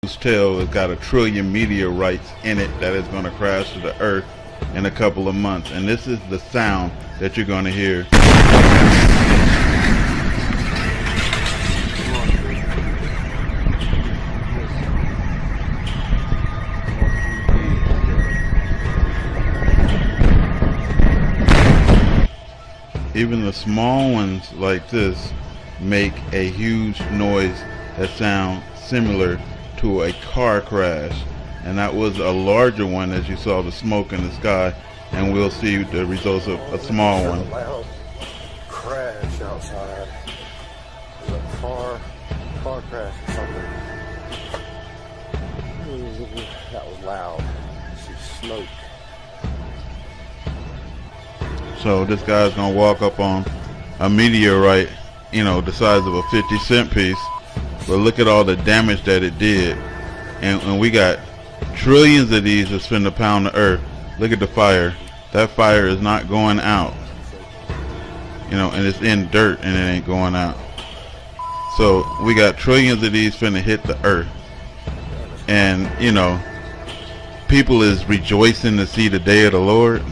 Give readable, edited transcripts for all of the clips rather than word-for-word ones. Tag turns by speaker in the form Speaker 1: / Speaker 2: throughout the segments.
Speaker 1: Tell it's got 1,000,000,000,000 meteorites in it that is going to crash to the earth in a couple of months, and this is the sound that you're going to hear. Even the small ones like this make a huge noise that sounds similar to a car crash, and that was a larger one, as you saw the smoke in the sky, and we'll see the results of a small one.
Speaker 2: A loud crash outside. It was a car crash or something. That was loud. See smoke.
Speaker 1: So this guy's gonna walk up on a meteorite, you know, the size of a 50-cent piece. But look at all the damage that it did, and we got trillions of these that's finna pound the earth. Look at the fire. That fire is not going out, you know, and it's in dirt and it ain't going out. So we got trillions of these finna hit the earth, and you know, people is rejoicing to see the day of the Lord.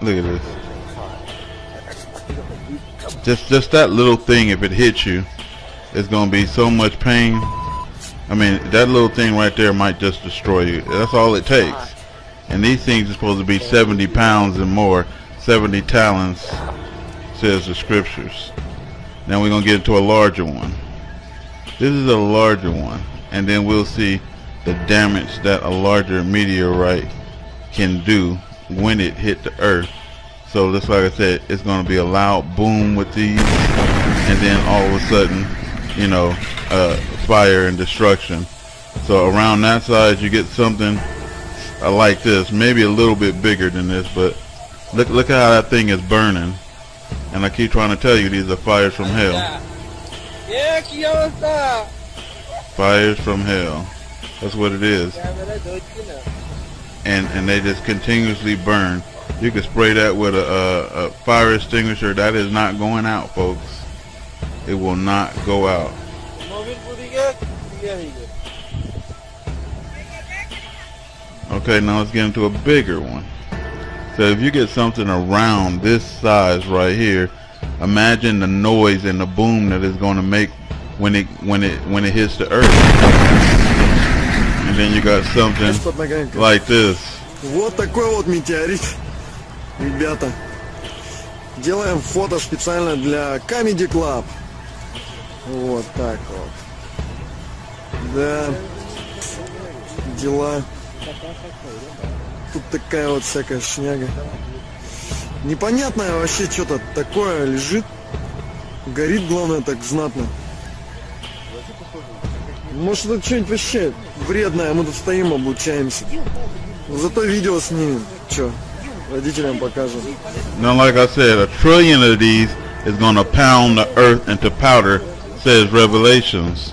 Speaker 1: Look at this. Just that little thing, if it hits you, it's gonna be so much pain. I mean, that little thing right there might just destroy you. That's all it takes. And these things are supposed to be 70 pounds and more, 70 talents, says the scriptures. Now we're gonna get into a larger one. This is a larger one, and then we'll see the damage that a larger meteorite can do when it hit the earth. So just like I said, it's going to be a loud boom with these, and then all of a sudden, you know, fire and destruction. So around that size you get something like this, maybe a little bit bigger than this, but look how that thing is burning. And I keep trying to tell you, these are fires from hell. Fires from hell. That's what it is. And they just continuously burn. You can spray that with a fire extinguisher. That is not going out, folks. It will not go out. Okay, now let's get into a bigger one. So if you get something around this size right here, imagine the noise and the boom that it's going to make when it hits the earth. And then you got something like this.
Speaker 2: Вот такой вот метеорит, ребята. Делаем фото специально для Comedy Club. Вот так вот. Да. Дела. Тут такая вот всякая шняга. Непонятное вообще что-то такое лежит. Горит, главное, так знатно. Может, это что-нибудь вообще вредное, мы тут стоим, обучаемся. Зато видео снимем. Че, родителям покажем.
Speaker 1: Now, like I said, 1,000,000,000 of these is going to pound the earth into powder, says Revelations.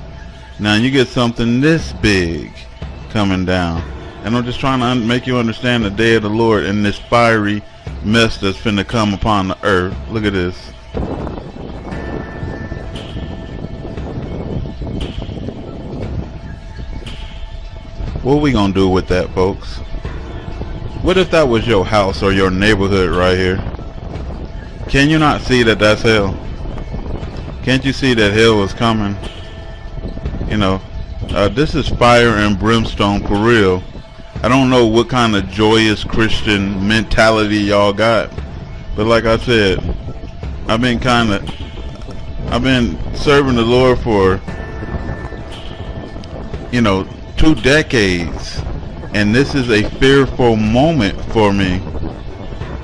Speaker 1: Now, you get something this big coming down. And I'm just trying to make you understand the day of the Lord and this fiery mess that's finna come upon the earth. Look at this. What are we gonna do with that, folks? What if that was your house or your neighborhood right here? Can you not see that that's hell? Can't you see that hell is coming? You know, this is fire and brimstone for real. I don't know what kind of joyous Christian mentality y'all got, but like I said, I've been serving the Lord for, you know, 2 decades, and this is a fearful moment for me.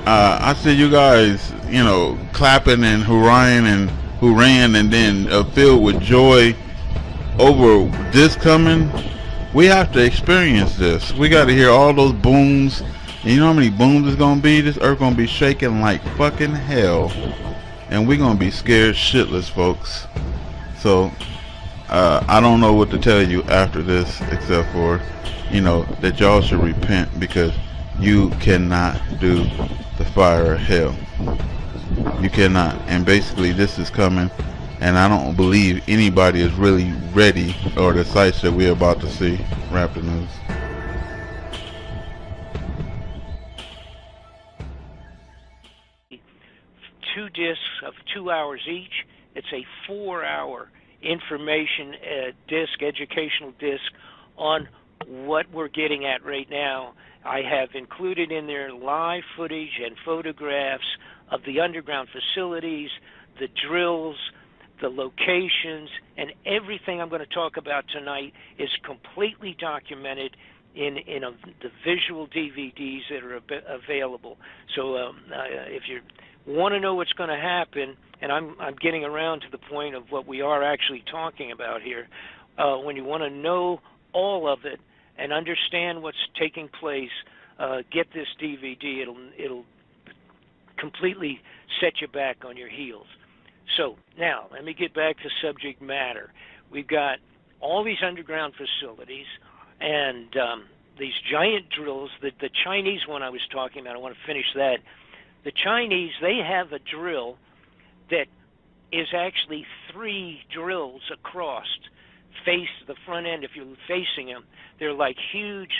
Speaker 1: I see you guys, you know, clapping and hurrahing and then filled with joy over this coming. We have to experience this. We got to hear all those booms. And you know how many booms it's gonna be? This earth gonna be shaking like fucking hell, and we're gonna be scared shitless, folks. So I don't know what to tell you after this, except for, you know, that y'all should repent, because you cannot do the fire of hell. You cannot. And basically this is coming and I don't believe anybody is really ready, or the sites that we're about to see. Raptor News.
Speaker 3: Two discs of 2 hours each. It's a 4-hour information disc, educational disc on what we're getting at right now. I have included in there live footage and photographs of the underground facilities, the drills, the locations, and everything I'm going to talk about tonight is completely documented in the visual DVDs that are available. So if you want to know what's going to happen, and I'm getting around to the point of what we are actually talking about here, when you want to know all of it and understand what's taking place, get this DVD. It'll completely set you back on your heels. So now let me get back to subject matter. We've got all these underground facilities and these giant drills. The Chinese one I was talking about, I want to finish that. The Chinese, they have a drill that is actually 3 drills across, face the front end. If you're facing them, they're like huge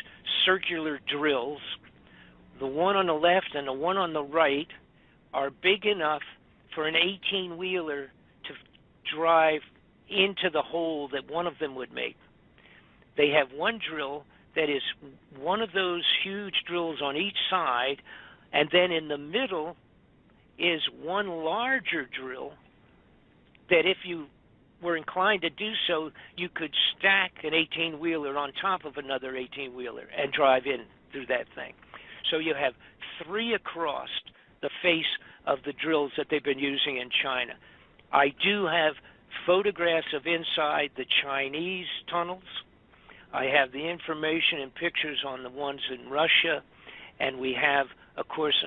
Speaker 3: circular drills. The one on the left and the one on the right are big enough for an 18-wheeler to drive into the hole that one of them would make. They have one drill that is one of those huge drills on each side, and then in the middle is one larger drill that if you were inclined to do so, you could stack an 18-wheeler on top of another 18-wheeler and drive in through that thing. So you have 3 across the face of the drills that they've been using in China. I do have photographs of inside the Chinese tunnels. I have the information and pictures on the ones in Russia, and we have, of course,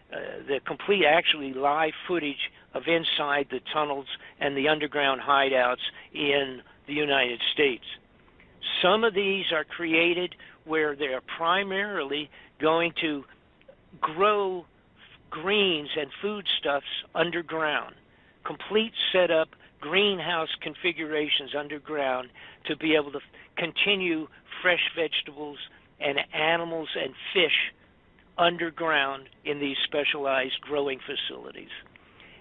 Speaker 3: the complete, actually live footage of inside the tunnels and the underground hideouts in the United States. Some of these are created where they are primarily going to grow greens and foodstuffs underground. Complete setup, greenhouse configurations underground to be able to continue fresh vegetables and animals and fish underground in these specialized growing facilities.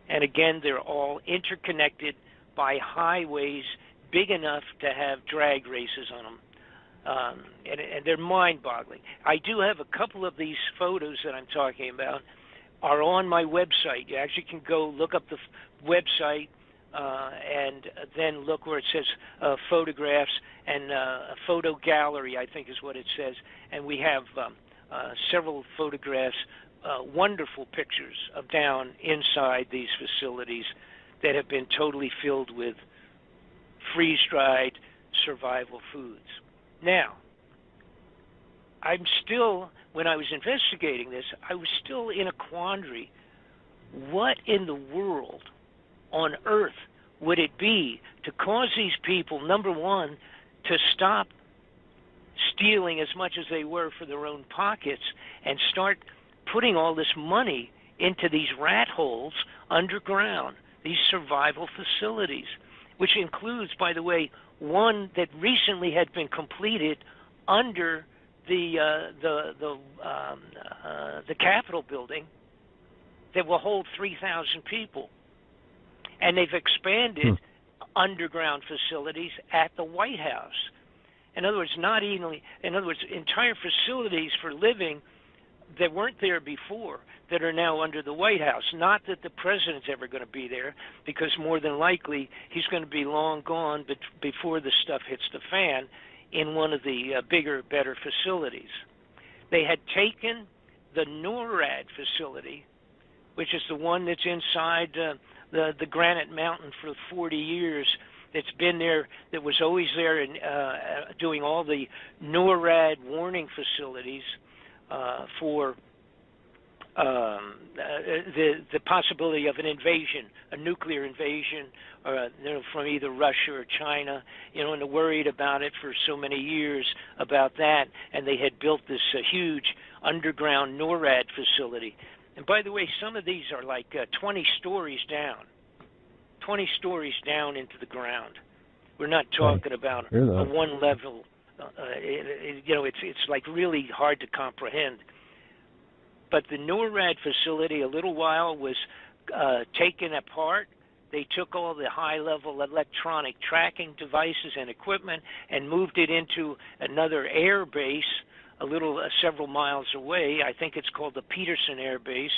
Speaker 3: And again, they're all interconnected by highways big enough to have drag races on them. And they're mind-boggling. I do have a couple of these photos that I'm talking about are on my website. You actually can go look up the website and then look where it says photographs and a photo gallery, I think is what it says. And we have several photographs, wonderful pictures of down inside these facilities that have been totally filled with freeze-dried survival foods. Now, I'm still, when I was investigating this, I was still in a quandary. What in the world on earth would it be to cause these people, number one, to stop stealing as much as they were for their own pockets and start putting all this money into these rat holes underground, these survival facilities, which includes, by the way, one that recently had been completed under the Capitol building that will hold 3,000 people, and they've expanded underground facilities at the White House. In other words, entire facilities for living that weren't there before that are now under the White House. Not that the president's ever going to be there, because more than likely he's going to be long gone before the stuff hits the fan in one of the bigger, better facilities. They had taken the NORAD facility, which is the one that's inside the Granite Mountain for 40 years. It's been there, that was always there and doing all the NORAD warning facilities for the possibility of an invasion, a nuclear invasion, from either Russia or China, and they're worried about it for so many years about that, and they had built this huge underground NORAD facility. And by the way, some of these are like 20 stories down, 20 stories down into the ground. We're not talking about a one level. It's like really hard to comprehend. But the NORAD facility, a little while, was taken apart. They took all the high-level electronic tracking devices and equipment and moved it into another air base several miles away. I think it's called the Peterson Air Base,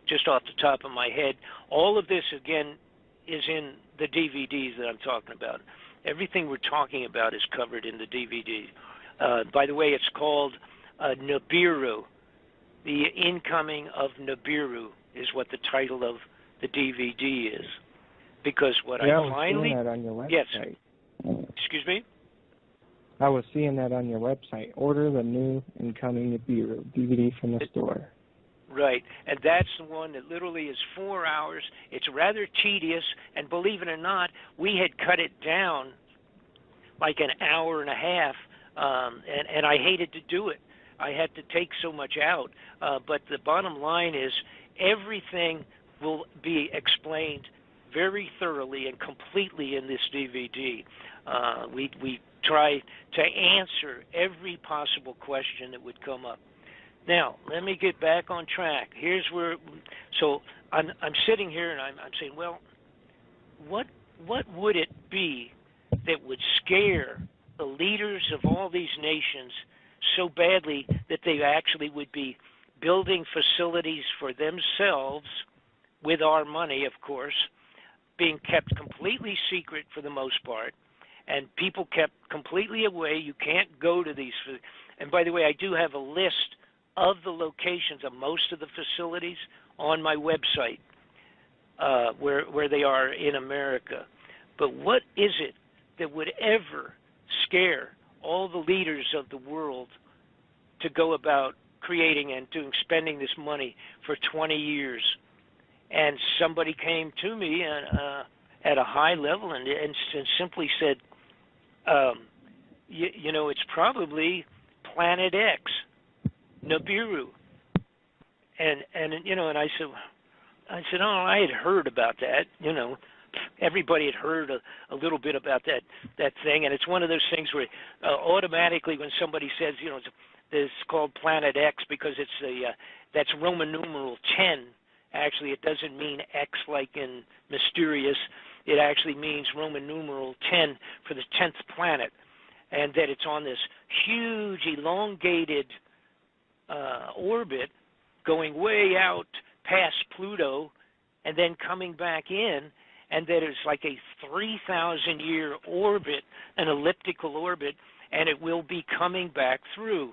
Speaker 3: just off the top of my head. All of this, again, is in the DVDs that I'm talking about. Everything we're talking about is covered in the DVD. By the way, it's called Nibiru. The Incoming of Nibiru is what the title of the DVD is. Because what I finally...
Speaker 4: Yeah, I was seeing that on your website.
Speaker 3: Yes. Excuse me?
Speaker 4: I was seeing that on your website. Order the new Incoming Nibiru DVD from the store.
Speaker 3: Right, and that's the one that literally is 4 hours. It's rather tedious, and believe it or not, we had cut it down like an hour and a half, and I hated to do it. I had to take so much out, but the bottom line is everything will be explained very thoroughly and completely in this DVD. We try to answer every possible question that would come up. Now, let me get back on track. Here's where, so I'm sitting here and I'm saying, well, what would it be that would scare the leaders of all these nations so badly that they actually would be building facilities for themselves with our money, of course, being kept completely secret for the most part, and people kept completely away. You can't go to these. And by the way, I do have a list of the locations of most of the facilities on my website where they are in America. But what is it that would ever scare all the leaders of the world to go about creating and spending this money for 20 years? And somebody came to me at a high level and simply said, it's probably Planet X, Nibiru. And I said, oh, I had heard about that. Everybody had heard a little bit about that thing, and it's one of those things where automatically when somebody says, it's called Planet X because that's Roman numeral 10. Actually, it doesn't mean X like in mysterious. It actually means Roman numeral 10 for the 10th planet, and that it's on this huge, elongated orbit going way out past Pluto and then coming back in, and that it's like a 3,000-year orbit, an elliptical orbit, and it will be coming back through.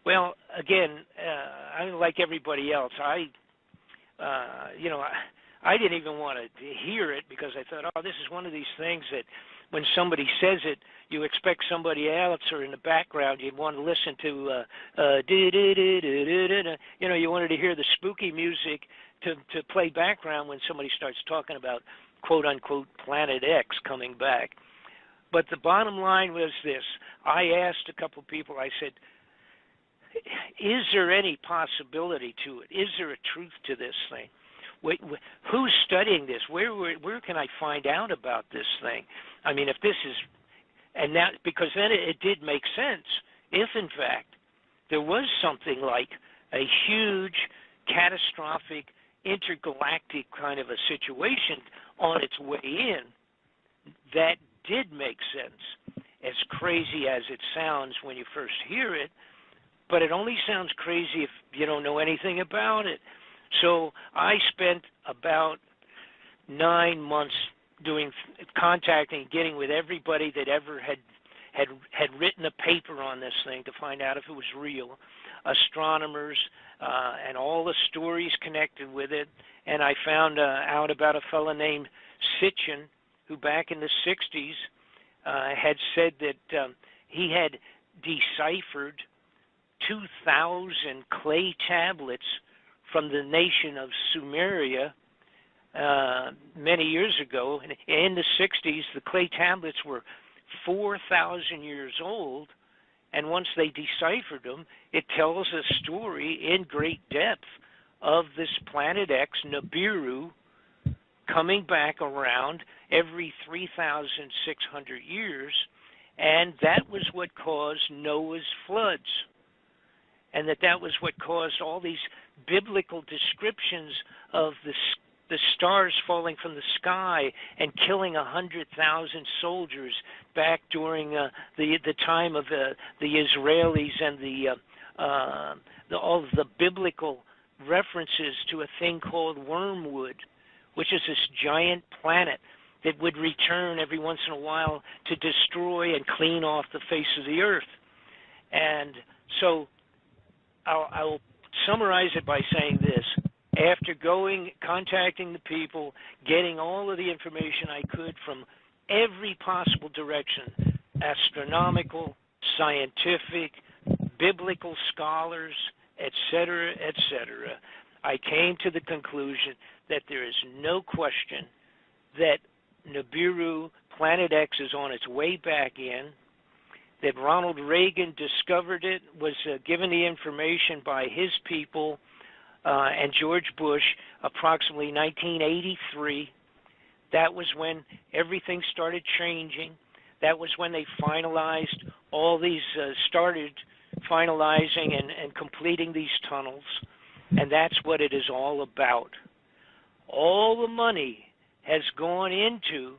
Speaker 3: Well, again, like everybody else, I didn't even want to hear it because I thought, oh, this is one of these things that when somebody says it, you expect somebody else or in the background you'd want to listen to, you wanted to hear the spooky music to play background when somebody starts talking about quote-unquote Planet X coming back. But the bottom line was this. I asked a couple people, I said, is there any possibility to it? Is there a truth to this thing? Who's studying this? Where can I find out about this thing? I mean, if this is, and that, because then it did make sense. If, in fact, there was something like a huge, catastrophic, intergalactic kind of a situation on its way in, that did make sense. As crazy as it sounds when you first hear it, but it only sounds crazy if you don't know anything about it. So I spent about 9 months getting with everybody that ever had written a paper on this thing to find out if it was real, astronomers, and all the stories connected with it. And I found out about a fellow named Sitchin, who back in the 60s had said that he had deciphered 2,000 clay tablets from the nation of Sumeria many years ago. In the 60s, the clay tablets were 4,000 years old, and once they deciphered them, it tells a story in great depth of this Planet X, Nibiru, coming back around every 3,600 years, and that was what caused Noah's floods, and that was what caused all these biblical descriptions of the stars falling from the sky and killing 100,000 soldiers back during the time of the Israelis, and all of the biblical references to a thing called wormwood, which is this giant planet that would return every once in a while to destroy and clean off the face of the earth. And so I'll summarize it by saying this. After contacting the people, getting all of the information I could from every possible direction, astronomical, scientific, biblical scholars, etc., I came to the conclusion that there is no question that Nibiru, Planet X, is on its way back in, that Ronald Reagan discovered it, was given the information by his people, and George Bush, approximately 1983. That was when everything started changing. That was when they finalized all these, started finalizing and completing these tunnels. And that's what it is all about. All the money has gone into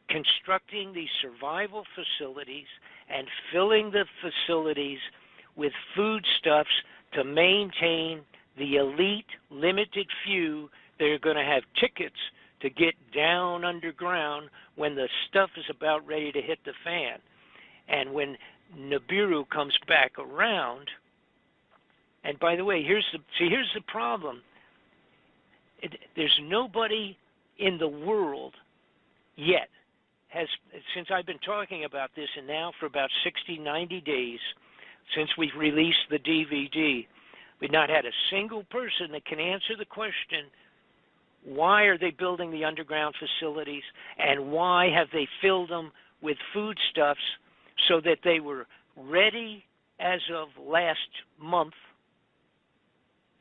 Speaker 3: constructing these survival facilities and filling the facilities with foodstuffs to maintain the elite, limited few that are going to have tickets to get down underground when the stuff is about ready to hit the fan. And when Nibiru comes back around, and by the way, here's the problem. There's nobody in the world yet since I've been talking about this, and now for about 60, 90 days since we've released the DVD, we've not had a single person that can answer the question, why are they building the underground facilities, and why have they filled them with foodstuffs so that they were ready as of last month,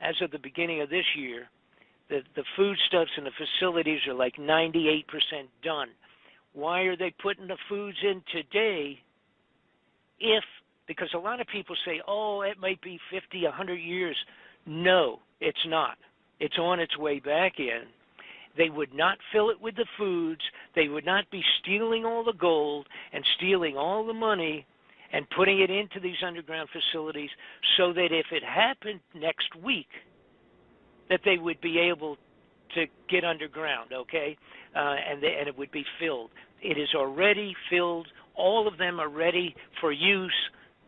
Speaker 3: as of the beginning of this year. The foodstuffs and the facilities are like 98% done. Why are they putting the foods in today because a lot of people say, oh, it might be 50, 100 years. No, it's not. It's on its way back in. They would not fill it with the foods. They would not be stealing all the gold and stealing all the money and putting it into these underground facilities so that if it happened next week, that they would be able to get underground, okay? And it would be filled. It is already filled. All of them are ready for use.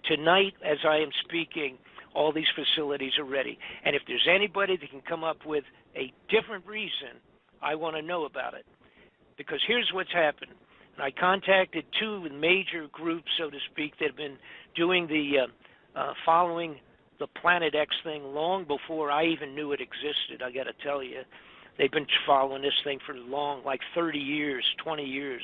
Speaker 3: Tonight, as I am speaking, all these facilities are ready. And if there's anybody that can come up with a different reason, I want to know about it. Because here's what's happened. And I contacted two major groups, so to speak, that have been doing the following the Planet X thing long before I even knew it existed, I got to tell you. They've been following this thing for long, like 30 years, 20 years.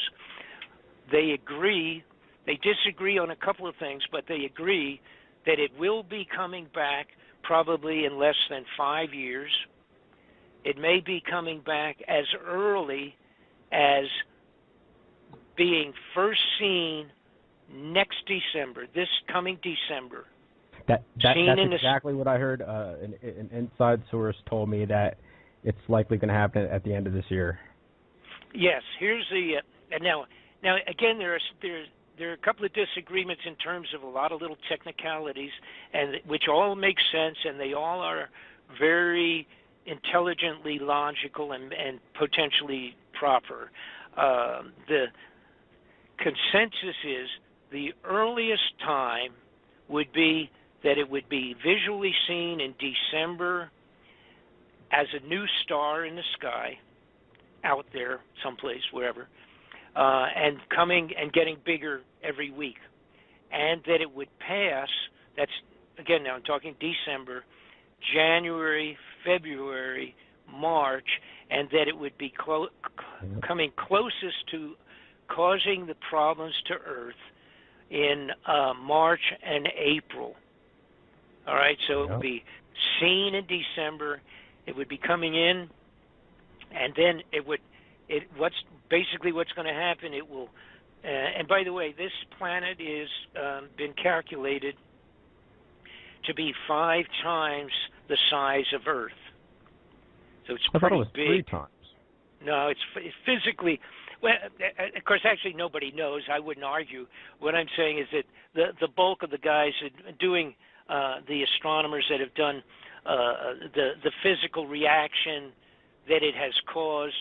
Speaker 3: They agree. They disagree on a couple of things, but they agree that it will be coming back probably in less than 5 years. It may be coming back as early as being first seen next December, this coming December.
Speaker 5: That's exactly what I heard. An inside source told me that it's likely going to happen at the end of this year.
Speaker 3: Yes, here's the now again there are a couple of disagreements in terms of a lot of little technicalities, and which all make sense, and they all are very intelligently logical and potentially proper. The consensus is the earliest time would be that it would be visually seen in December as a new star in the sky, out there someplace, wherever, and coming and getting bigger every week. And that it would pass, that's, again, now I'm talking December, January, February, March, and that it would be coming closest to causing the problems to Earth in March and April. All right, so it would be seen in December. It would be coming in and then what's going to happen, it will, and by the way, this planet is been calculated to be 5 times the size of Earth. So it's pretty big. I thought it was
Speaker 5: 3 times.
Speaker 3: No, it's physically. Well, of course, actually, nobody knows. I wouldn't argue. What I'm saying is that the bulk of the guys doing the astronomers that have done the physical reaction that it has caused,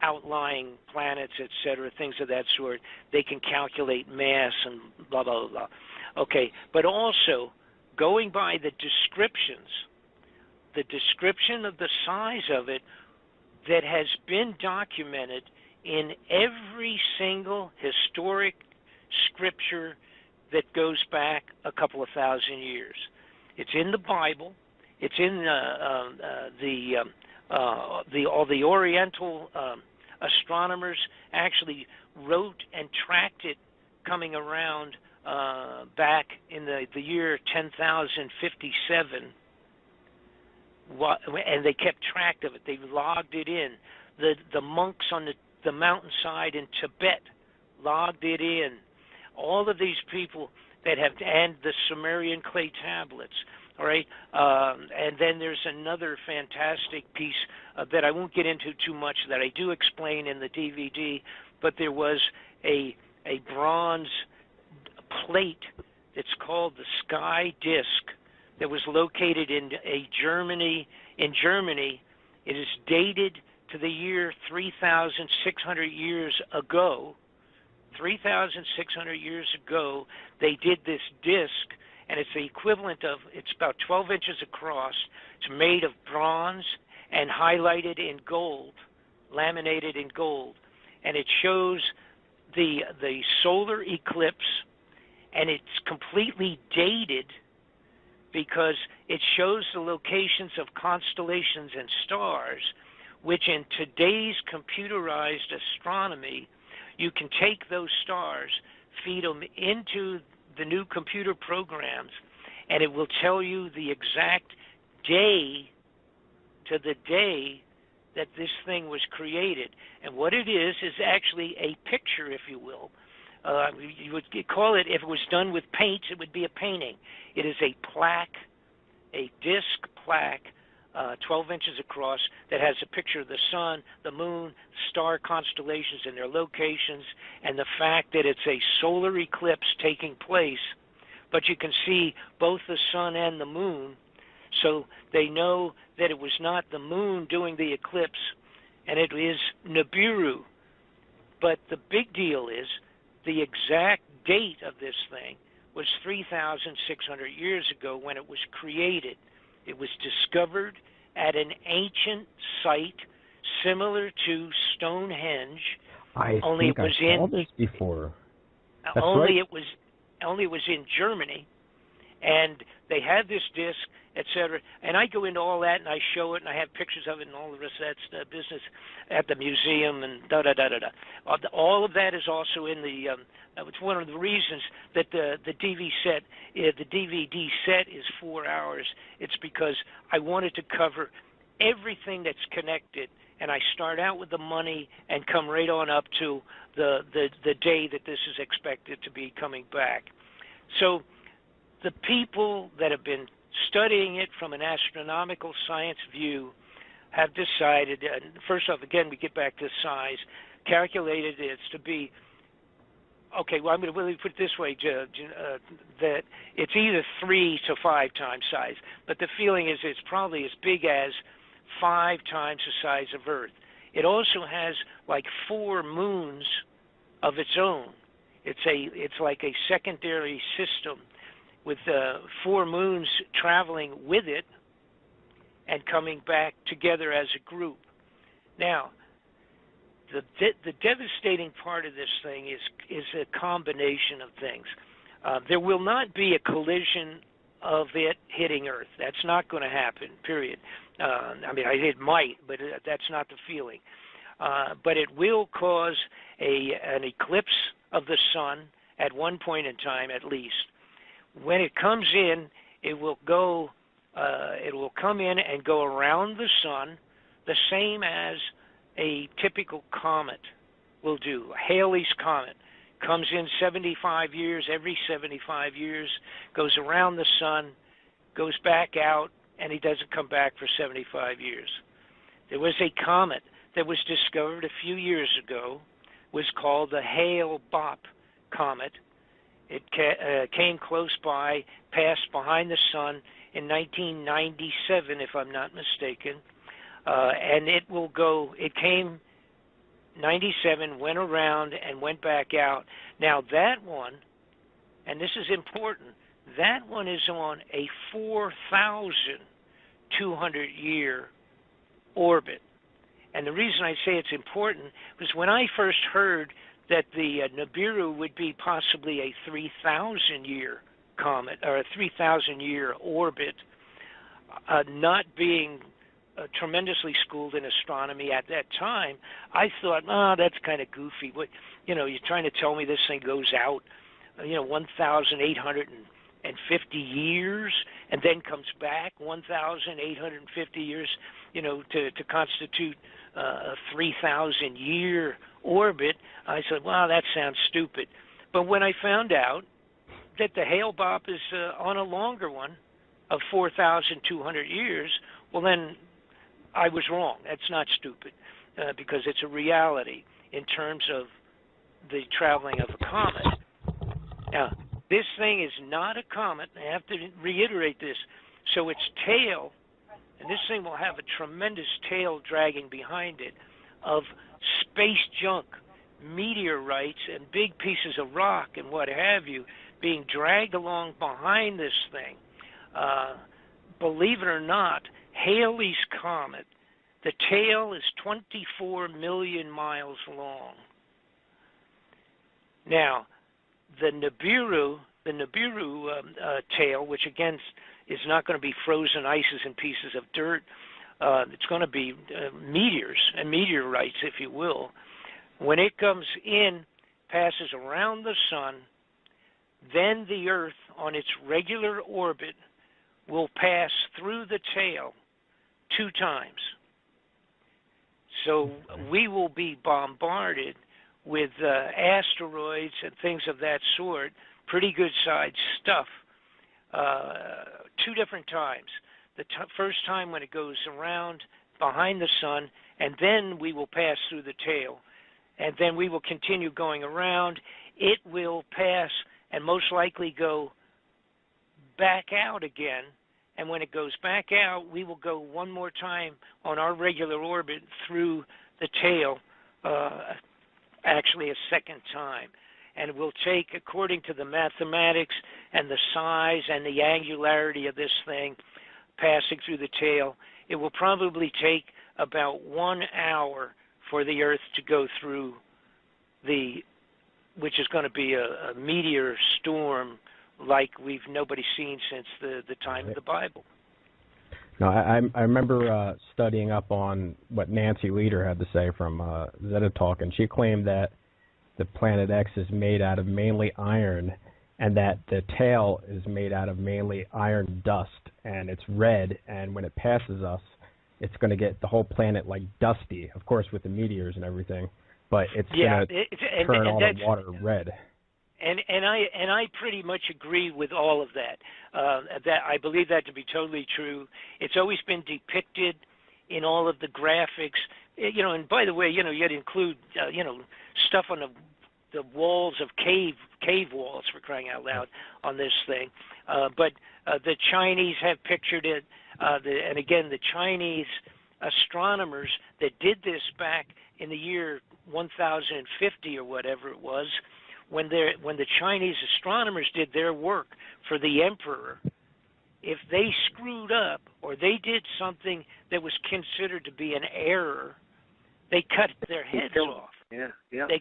Speaker 3: outlying planets, etc., things of that sort, they can calculate mass and blah, blah, blah. Okay, but also, going by the description of the size of it that has been documented in every single historic scripture that goes back a couple of thousand years. It's in the Bible. It's in all the Oriental astronomers actually wrote and tracked it coming around back in the year 10,057, and they kept track of it. They logged it in. The monks on the mountainside in Tibet logged it in. All of these people that have, and the Sumerian clay tablets. All right, and then there's another fantastic piece that I won't get into too much that I do explain in the DVD, but there was a bronze plate that's called the Sky Disk that was located in Germany. In Germany, it is dated to the year 3,600 years ago. 3,600 years ago, they did this disc, and it's the equivalent of, it's about 12 inches across. It's made of bronze and highlighted in gold, laminated in gold. And it shows the solar eclipse, and it's completely dated because it shows the locations of constellations and stars, which in today's computerized astronomy, you can take those stars, feed them into the new computer programs, and it will tell you the exact day to the day that this thing was created. And what it is actually a picture, if you will. You would call it, if it was done with paints, it would be a painting. It is a plaque, a disc plaque, 12 inches across, that has a picture of the sun, the moon, star constellations and their locations, and the fact that it's a solar eclipse taking place, but you can see both the sun and the moon, so they know that it was not the moon doing the eclipse, and it is Nibiru. But the big deal is the exact date of this thing was 3,600 years ago when it was created. It was discovered at an ancient site similar to Stonehenge.
Speaker 5: I saw this before. That's
Speaker 3: only
Speaker 5: right.
Speaker 3: it was in Germany, and they had this disc, etc. And I go into all that, and I show it, and I have pictures of it, and all the rest of that business at the museum, and da-da-da-da-da. All of that is also in the, it's one of the reasons that the DVD set is 4 hours. It's because I wanted to cover everything that's connected, and I start out with the money and come right on up to the day that this is expected to be coming back. So the people that have been studying it from an astronomical science view have decided, first off, again, we get back to size, calculated it to be, okay, well, I'm going to really put it this way, that it's either 3 to 5 times size, but the feeling is it's probably as big as 5 times the size of Earth. It also has like 4 moons of its own. It's like a secondary system with 4 moons traveling with it and coming back together as a group. Now, the devastating part of this thing is a combination of things. There will not be a collision of it hitting Earth. That's not going to happen, period. I mean, it might, but that's not the feeling. But it will cause an eclipse of the sun at one point in time, at least. When it comes in, it will come in and go around the sun, the same as a typical comet will do. Halley's Comet comes in 75 years, every 75 years, goes around the sun, goes back out, and he doesn't come back for 75 years. There was a comet that was discovered a few years ago, was called the Hale-Bopp Comet. It came close by, passed behind the sun in 1997, if I'm not mistaken, and it came 97, went around, and went back out. Now that one, and this is important, that one is on a 4,200-year orbit. And the reason I say it's important was when I first heard that the Nibiru would be possibly a 3,000-year comet, or a 3,000-year orbit, not being tremendously schooled in astronomy at that time, I thought, that's kind of goofy. What, you're trying to tell me this thing goes out, 1,850 years and then comes back 1,850 years, to constitute a 3,000-year orbit. I said, that sounds stupid. But when I found out that the Hale-Bopp is on a longer one of 4,200 years, well, then I was wrong. That's not stupid, because it's a reality in terms of the traveling of a comet. Now, this thing is not a comet. I have to reiterate this. So its tail, and this thing will have a tremendous tail dragging behind it of space junk, meteorites, and big pieces of rock and what have you being dragged along behind this thing. Believe it or not, Halley's Comet, the tail is 24 million miles long. Now, the Nibiru tail, which again is not going to be frozen ices and pieces of dirt, it's going to be meteors and meteorites, if you will. When it comes in, passes around the sun, then the Earth on its regular orbit will pass through the tail 2 times. So we will be bombarded with asteroids and things of that sort, pretty good-sized stuff, 2 different times. The first time when it goes around behind the sun, and then we will pass through the tail. And then we will continue going around. It will pass and most likely go back out again. And when it goes back out, we will go one more time on our regular orbit through the tail, actually a second time. And it will take, according to the mathematics and the size and the angularity of this thing passing through the tail, it will probably take about 1 hour for the Earth to go through which is going to be a meteor storm like nobody's seen since the time of the Bible.
Speaker 5: No, I remember studying up on what Nancy Leader had to say from Zeta Talk, and she claimed that the Planet X is made out of mainly iron, and that the tail is made out of mainly iron dust, and it's red, and when it passes us, it's going to get the whole planet like dusty, of course, with the meteors and everything, but it's going to turn all the water red.
Speaker 3: And I pretty much agree with all of that. That I believe that to be totally true. It's always been depicted in all of the graphics. And by the way, you'd include stuff on the walls of cave walls, for crying out loud, on this thing. But the Chinese have pictured it, and again, the Chinese astronomers that did this back in the year 1050 or whatever it was, when the Chinese astronomers did their work for the emperor, if they screwed up or they did something that was considered to be an error, they cut their heads off.
Speaker 6: Yeah.
Speaker 3: They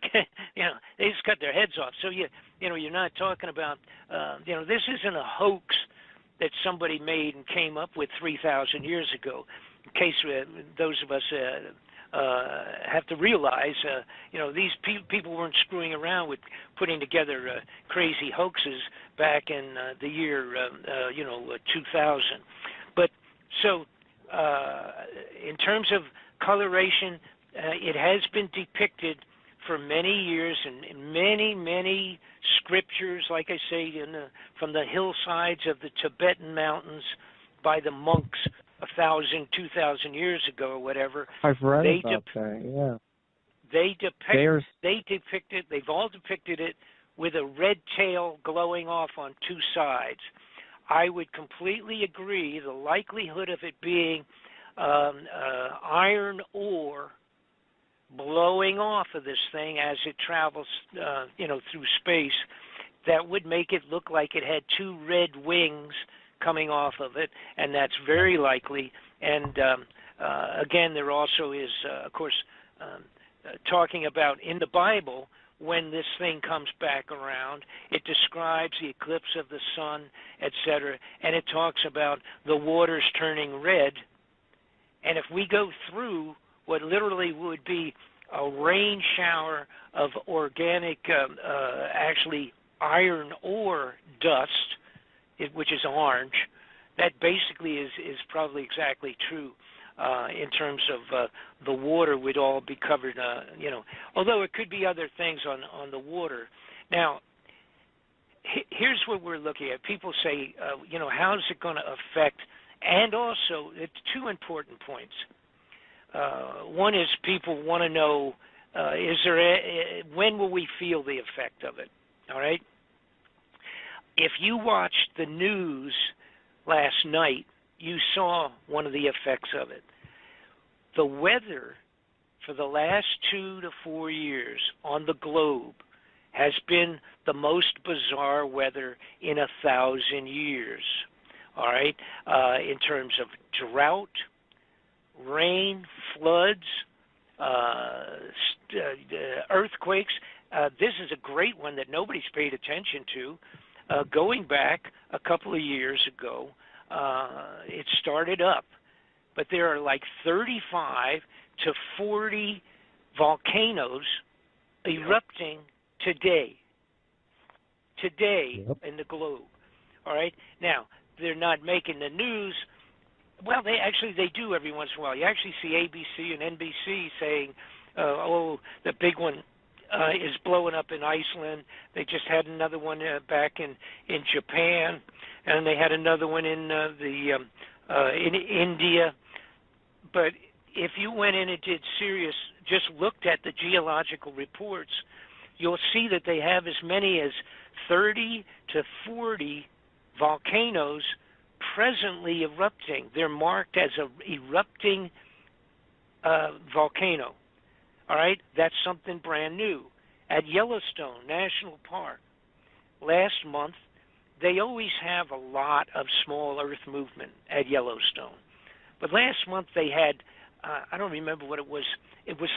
Speaker 3: just cut their heads off. So you're not talking about this isn't a hoax that somebody made and came up with 3,000 years ago. In case those of us have to realize, these people weren't screwing around with putting together crazy hoaxes back in the year 2000. But so in terms of coloration, it has been depicted for many years in many scriptures, like I say, from the hillsides of the Tibetan mountains by the monks 1,000, 2,000 years ago or whatever.
Speaker 4: I've read about that, yeah.
Speaker 3: They've all depicted it with a red tail glowing off on two sides. I would completely agree. The likelihood of it being iron ore blowing off of this thing as it travels, through space, that would make it look like it had two red wings coming off of it, and that's very likely. And again, there also is, of course, talking about in the Bible, when this thing comes back around, it describes the eclipse of the sun, etc., and it talks about the waters turning red. And if we go through what literally would be a rain shower of organic, actually iron ore dust, which is orange, that basically is probably exactly true. In terms of the water would all be covered, although it could be other things on the water. Now, here's what we're looking at. People say, how is it going to affect? And also, it's two important points. One is people want to know, when will we feel the effect of it? All right? If you watched the news last night, you saw one of the effects of it. The weather for the last 2 to 4 years on the globe has been the most bizarre weather in 1,000 years. All right, in terms of drought, rain, floods, earthquakes. This is a great one that nobody's paid attention to. Going back a couple of years ago, it started up, but there are like 35 to 40 volcanoes erupting today in the globe. All right, now they're not making the news. Well, they do every once in a while. You actually see ABC and NBC saying, the big one is blowing up in Iceland. They just had another one back in Japan, and they had another one in in India. But if you went in and just looked at the geological reports, you'll see that they have as many as 30 to 40 volcanoes presently erupting. They're marked as a erupting volcano. All right, that's something brand new. At Yellowstone National Park, last month, they always have a lot of small earth movement at Yellowstone. But last month they had, I don't remember what it was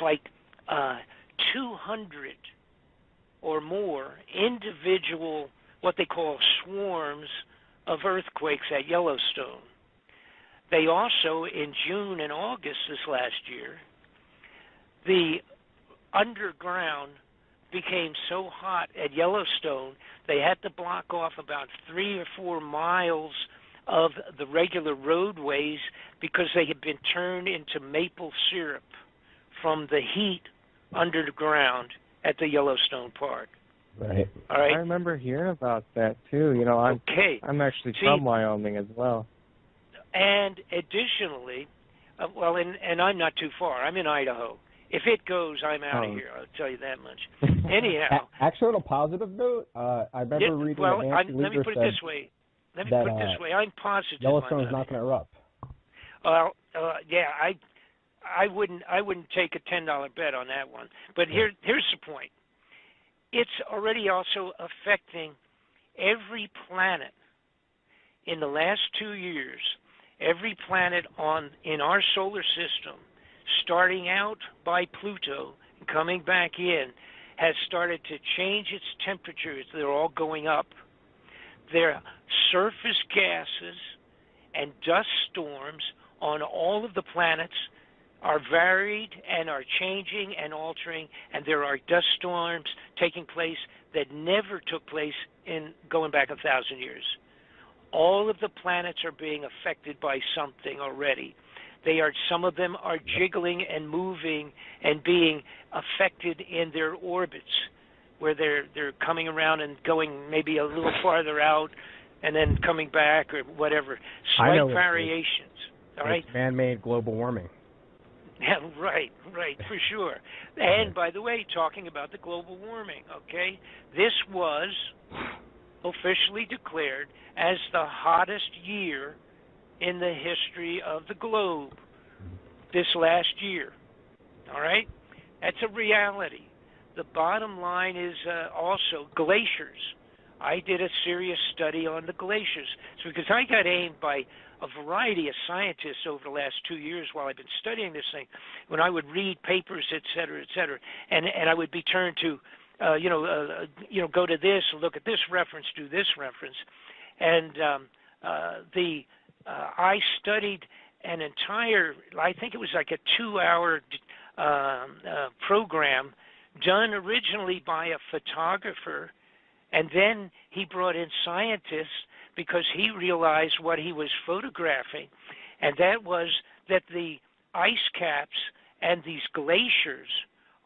Speaker 3: like 200 or more individual, what they call swarms of earthquakes at Yellowstone. They also, in June and August this last year, the underground became so hot at Yellowstone, they had to block off about 3 or 4 miles of the regular roadways because they had been turned into maple syrup from the heat under the ground at the Yellowstone Park.
Speaker 5: Right.
Speaker 3: All right.
Speaker 4: I remember hearing about that too. I'm actually from Wyoming as well.
Speaker 3: And additionally, and I'm not too far. I'm in Idaho. If it goes, I'm out of here. I'll tell you that much. Anyhow.
Speaker 5: Actually, on a positive note, I remember reading that Nancy
Speaker 3: let me put it this way. I'm positive.
Speaker 5: Yellowstone's not going to erupt.
Speaker 3: Well, I wouldn't take a $10 bet on that one. But here's the point. It's already also affecting every planet in the last 2 years. Every planet in our solar system, starting out by Pluto and coming back in, has started to change its temperatures. They're all going up. Their surface gases and dust storms on all of the planets are varied and are changing and altering, and there are dust storms taking place that never took place in going back 1,000 years. All of the planets are being affected by something already. Some of them are jiggling and moving and being affected in their orbits, where they're coming around and going maybe a little farther out and then coming back or whatever. Slight variations. All right.
Speaker 5: It's man-made global warming.
Speaker 3: Yeah, right, for sure. And by the way, talking about the global warming, okay, this was officially declared as the hottest year in the history of the globe this last year. All right? That's a reality. The bottom line is also glaciers. I did a serious study on the glaciers. So because I got aimed by a variety of scientists over the last 2 years while I've been studying this thing, when I would read papers, et cetera, and I would be turned to, go to this, look at this reference, do this reference, and I studied an entire, I think it was like a 2-hour program done originally by a photographer, and then he brought in scientists because he realized what he was photographing, and that was that the ice caps and these glaciers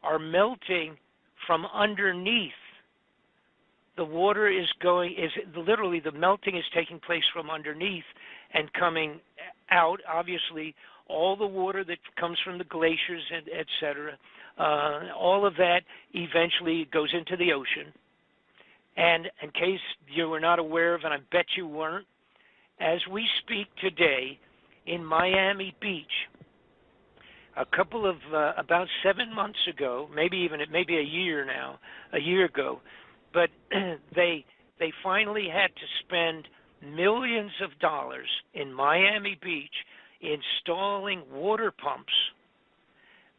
Speaker 3: are melting from underneath. The water literally the melting is taking place from underneath and coming out. Obviously, all the water that comes from the glaciers, and et cetera, all of that eventually goes into the ocean. And in case you were not aware of, and I bet you weren't, as we speak today in Miami Beach, about 7 months ago, maybe a year ago, but they finally had to spend millions of dollars in Miami Beach installing water pumps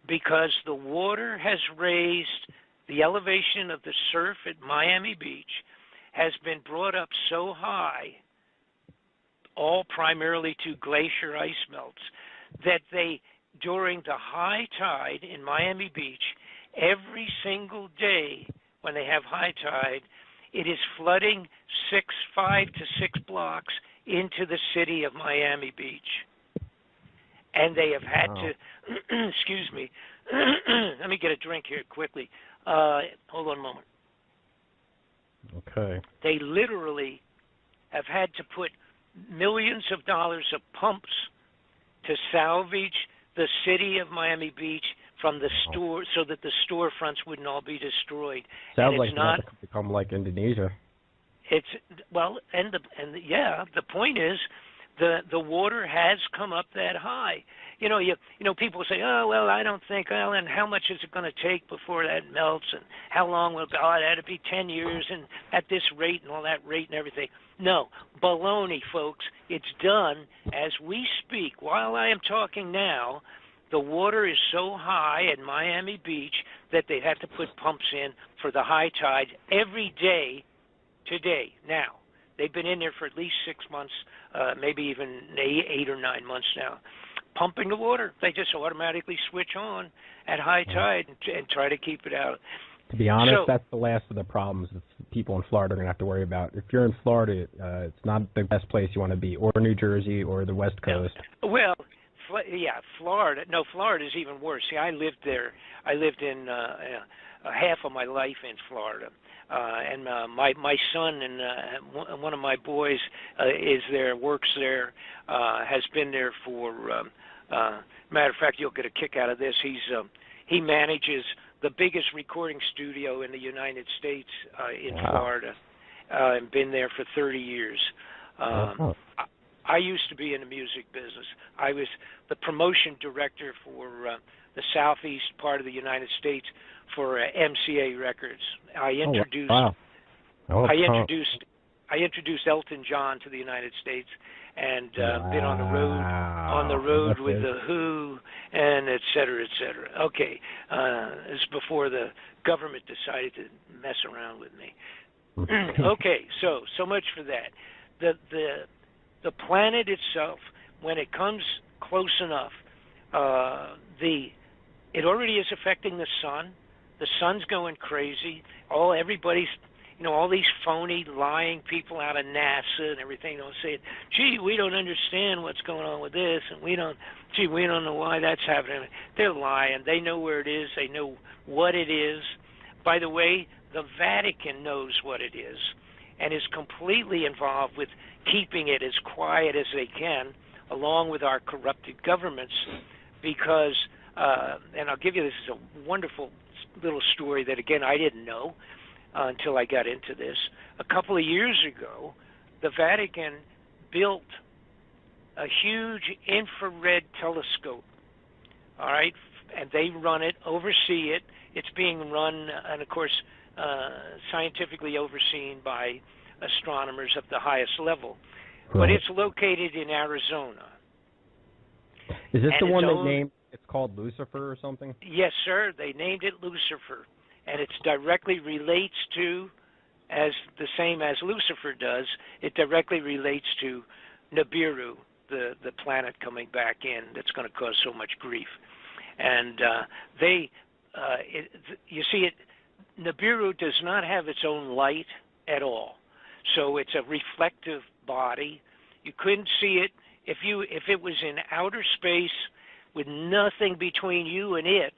Speaker 3: because the water has raised. The elevation of the surf at Miami Beach has been brought up so high, all primarily to glacier ice melts, that during the high tide in Miami Beach, every single day when they have high tide, it is flooding 5 to 6 blocks into the city of Miami Beach. And they have had to, excuse me, let me get a drink here quickly. Hold on a moment.
Speaker 5: Okay.
Speaker 3: They literally have had to put millions of dollars of pumps to salvage the city of Miami Beach from the store, so that the storefronts wouldn't all be destroyed.
Speaker 5: Sounds like it's not become like Indonesia.
Speaker 3: It's the point is the water has come up that high. You know, people say, oh, well, I don't think, well, and how much is it going to take before that melts, and how long will it go? Oh, that'll be 10 years, and at this rate, and all that rate and everything. No, baloney, folks. It's done as we speak. While I am talking now, the water is so high at Miami Beach that they have to put pumps in for the high tide every day today. Now, they've been in there for at least 6 months, maybe even 8 or 9 months now, pumping the water. They just automatically switch on at high tide and try to keep it out.
Speaker 5: To be honest, that's the last of the problems that people in Florida are going to have to worry about. If you're in Florida, it's not the best place you want to be, or New Jersey, or the West Coast.
Speaker 3: No. Well, yeah, Florida. No, Florida is even worse. See, I lived there. I lived in half of my life in Florida. And my son and one of my boys is there, works there, has been there for. Matter of fact, you'll get a kick out of this. He manages the biggest recording studio in the United States in Florida, and been there for 30 years. I used to be in the music business. I was the promotion director for the southeast part of the United States for MCA Records. I introduced Elton John to the United States, and been on the road with the Who, and et cetera, et cetera. Okay, this is before the government decided to mess around with me. Okay, so much for that. The planet itself, when it comes close enough, it already is affecting the sun. The sun's going crazy. Everybody's, all these phony, lying people out of NASA and everything, saying, gee, we don't understand what's going on with this, and we don't know why that's happening. They're lying. They know where it is. They know what it is. By the way, the Vatican knows what it is and is completely involved with keeping it as quiet as they can, along with our corrupted governments, because, and I'll give you, this is a wonderful little story that, again, I didn't know until I got into this. A couple of years ago, the Vatican built a huge infrared telescope, all right, and they run it, oversee it. It's being run, and of course, scientifically overseen by astronomers of the highest level.
Speaker 5: Right.
Speaker 3: But it's located in Arizona.
Speaker 5: Is this
Speaker 3: And
Speaker 5: the one
Speaker 3: it's
Speaker 5: they named? It's called Lucifer or something?
Speaker 3: Yes, sir. They named it Lucifer, and it directly relates to, as the same as Lucifer does, it directly relates to Nibiru, the planet coming back in that's going to cause so much grief. And you see, Nibiru does not have its own light at all, so it's a reflective body. You couldn't see it if it was in outer space with nothing between you and it,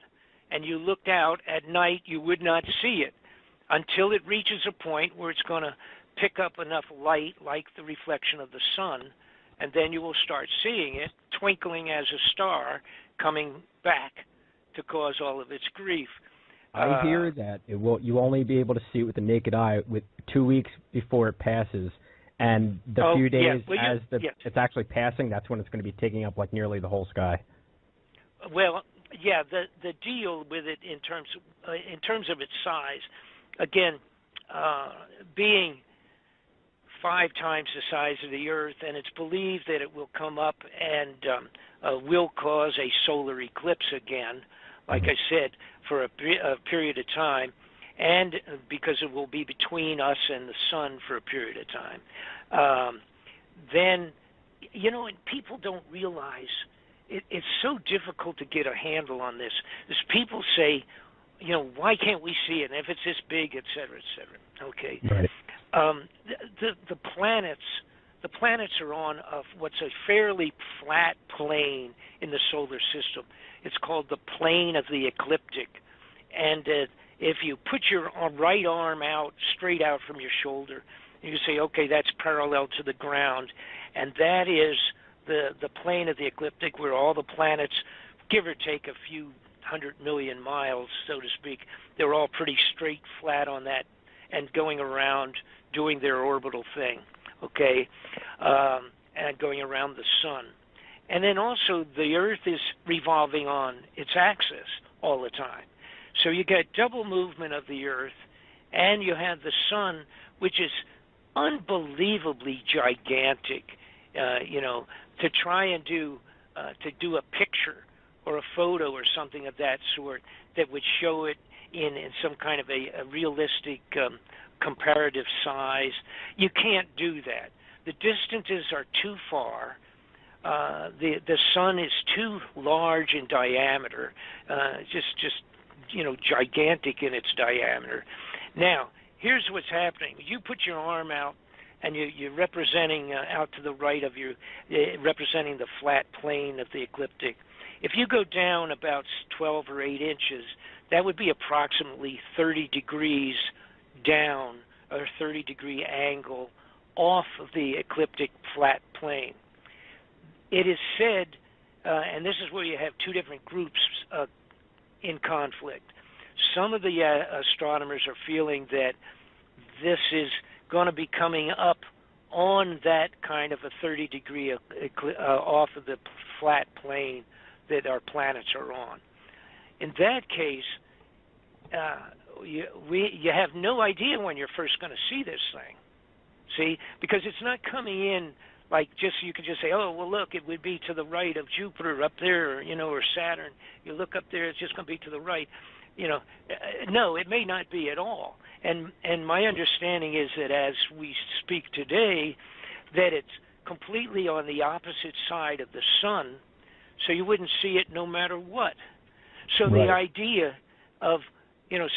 Speaker 3: and you looked out at night, you would not see it until it reaches a point where it's going to pick up enough light, like the reflection of the sun, and then you will start seeing it twinkling as a star coming back to cause all of its grief.
Speaker 5: I hear that you'll only be able to see it with the naked eye with 2 weeks before it passes, and the few days it's actually passing, that's when it's going to be taking up like nearly the whole sky.
Speaker 3: Well, yeah, the deal with it in terms of its size, again, being 5 times the size of the Earth, and it's believed that it will come up and will cause a solar eclipse again, like I said, for a period of time, and because it will be between us and the sun for a period of time. Then, and people don't realize it's so difficult to get a handle on this. As people say, why can't we see it? And if it's this big, et cetera, okay.
Speaker 5: Right.
Speaker 3: The planets are on what's a fairly flat plane in the solar system. It's called the plane of the ecliptic. And if you put your right arm out, straight out from your shoulder, you say, okay, that's parallel to the ground, and that is the plane of the ecliptic, where all the planets, give or take a few 100 million miles, so to speak, they're all pretty straight, flat on that, and going around doing their orbital thing, okay, and going around the sun. And then also the Earth is revolving on its axis all the time. So you get double movement of the Earth, and you have the sun, which is unbelievably gigantic, to try and do a picture or a photo or something of that sort that would show it in some kind of a realistic comparative size. You can't do that. The distances are too far. The sun is too large in diameter, just gigantic in its diameter. Now, here's what's happening. You put your arm out, and you're representing out to the right of you, representing the flat plane of the ecliptic. If you go down about 12 or 8 inches, that would be approximately 30 degrees down, or 30-degree angle off of the ecliptic flat plane. It is said, and this is where you have 2 different groups in conflict. Some of the astronomers are feeling that this is going to be coming up on that kind of a 30-degree off of the flat plane that our planets are on. In that case, you have no idea when you're first going to see this thing. See, because it's not coming in like you could just say, oh, well, look, it would be to the right of Jupiter up there, or Saturn. You look up there, it's just going to be to the right. No, it may not be at all. And my understanding is that as we speak today, that it's completely on the opposite side of the sun, so you wouldn't see it no matter what. So
Speaker 5: Right.
Speaker 3: The idea of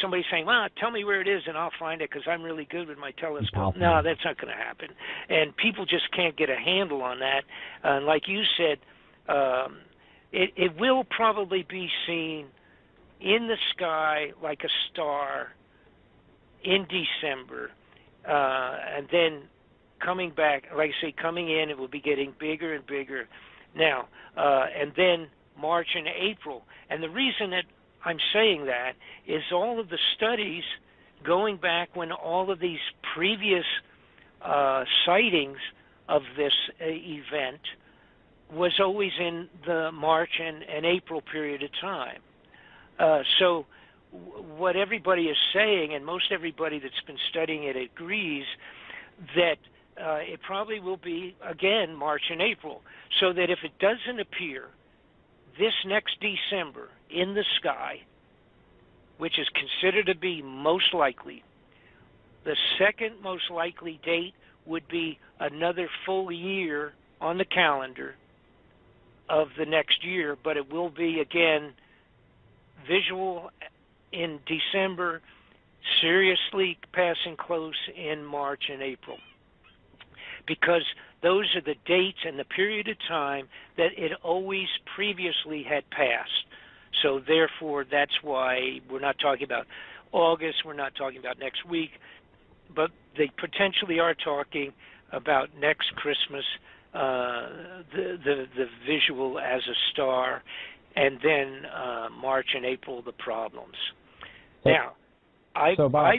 Speaker 3: somebody saying, well, tell me where it is and I'll find it because I'm really good with my telescope. No, that's not going to happen. And people just can't get a handle on that. And like you said, it will probably be seen in the sky like a star in December. And then coming back, like I say, coming in, it will be getting bigger and bigger. Now, and then March and April. And the reason that I'm saying that is all of the studies going back when all of these previous sightings of this event was always in the March and April period of time. So what everybody is saying, and most everybody that's been studying it agrees, that it probably will be, again, March and April. So that if it doesn't appear this next December in the sky, which is considered to be most likely, the second most likely date would be another full year on the calendar of the next year, but it will be, again, visual in December, seriously passing close in March and April. Because those are the dates and the period of time that it always previously had passed. So therefore, that's why we're not talking about August, we're not talking about next week, but they potentially are talking about next Christmas, the visual as a star, and then March and April, the problems. Now, I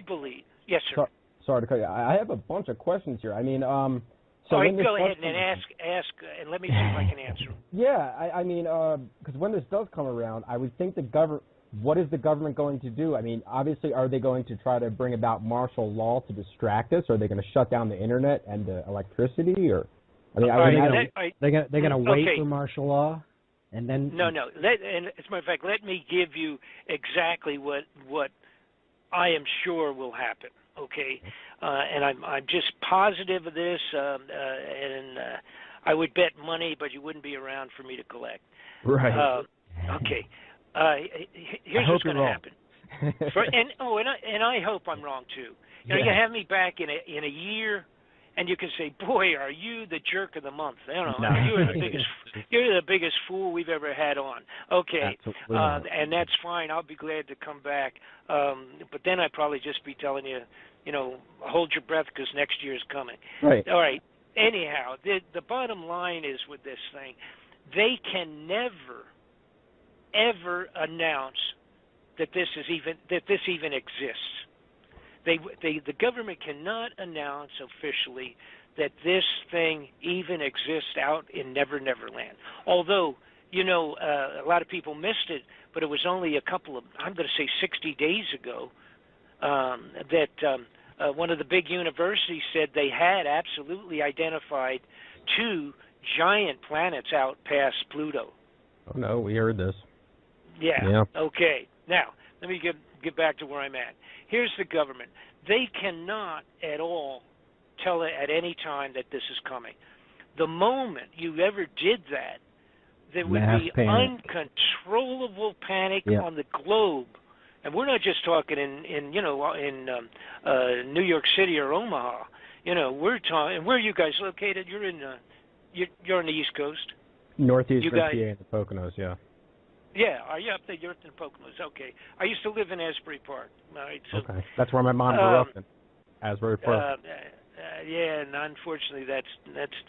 Speaker 3: believe, yes, sir.
Speaker 5: Sorry to cut you. I have a bunch of questions here. I mean, so
Speaker 3: go ahead and ask, and let me see if I can answer them.
Speaker 5: Yeah, I mean, because when this does come around, I would think what is the government going to do? I mean, obviously, are they going to try to bring about martial law to distract us? Or are they going to shut down the internet and the electricity? Or, I mean,
Speaker 6: they're going to wait for martial law, and then
Speaker 3: no. And as a matter of fact, let me give you exactly what I am sure will happen. Okay, and I'm just positive of this, and I would bet money, but you wouldn't be around for me to collect.
Speaker 5: Right.
Speaker 3: Okay. Here's what's going to happen. And I hope I'm wrong too. You can have me back in a year, and you can say, "Boy, are you the jerk of the month?" You're the biggest fool we've ever had on. Okay, and that's fine. I'll be glad to come back. But then I'd probably just be telling you, hold your breath because next year is coming.
Speaker 5: Right.
Speaker 3: All right. Anyhow, the bottom line is with this thing, they can never, ever announce that this even exists. The government cannot announce officially that this thing even exists out in Never Land. Although, a lot of people missed it, but it was only a couple of, I'm going to say 60 days ago, that one of the big universities said they had absolutely identified 2 giant planets out past Pluto.
Speaker 5: Oh, no, we heard this.
Speaker 3: Yeah. Okay. Now, let me get back to where I'm at. Here's the government. They cannot at all tell at any time that this is coming. The moment you ever did that, there would be uncontrollable panic on the globe. And we're not just talking in New York City or Omaha. We're talking. Where are you guys located? You're on the East Coast.
Speaker 5: Northeast PA and the Poconos, yeah.
Speaker 3: Yeah, are you up there? You're in the Poconos. Okay. I used to live in Asbury Park. All right. So,
Speaker 5: okay. That's where my mom grew up in, Asbury Park.
Speaker 3: Yeah, and unfortunately, that's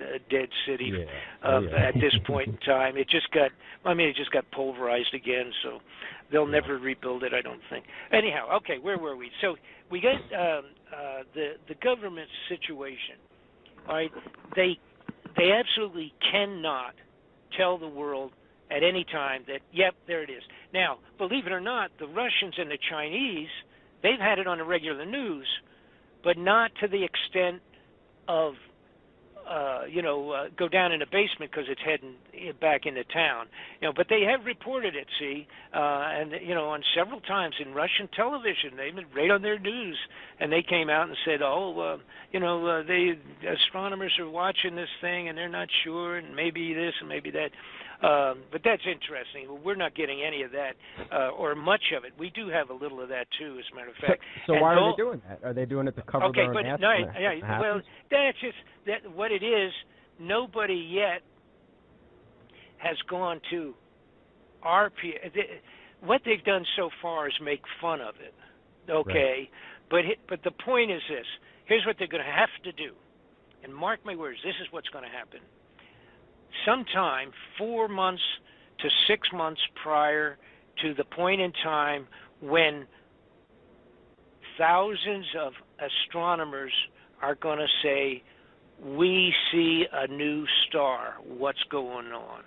Speaker 3: a dead city at this point in time. It just got pulverized again, so they'll never rebuild it, I don't think. Anyhow, okay, where were we? So we got the government situation. All right, they absolutely cannot tell the world at any time that, yep, there it is. Now, believe it or not, the Russians and the Chinese, they've had it on the regular news, but not to the extent of go down in the basement because it's heading back into town. But they have reported it, see, and on several times in Russian television, they've been right on their news, and they came out and said, the astronomers are watching this thing and they're not sure, and maybe this and maybe that. But that's interesting. We're not getting any of that or much of it. We do have a little of that too, as a matter of fact.
Speaker 5: So why are they doing that? Are they doing it to cover their own ass?
Speaker 3: Well, that's just what it is. Nobody yet has gone to what they've done so far is make fun of it. Okay, right. But the point is this. Here's what they're going to have to do. And mark my words, this is what's going to happen. Sometime 4 months to 6 months prior to the point in time when thousands of astronomers are going to say, we see a new star. What's going on?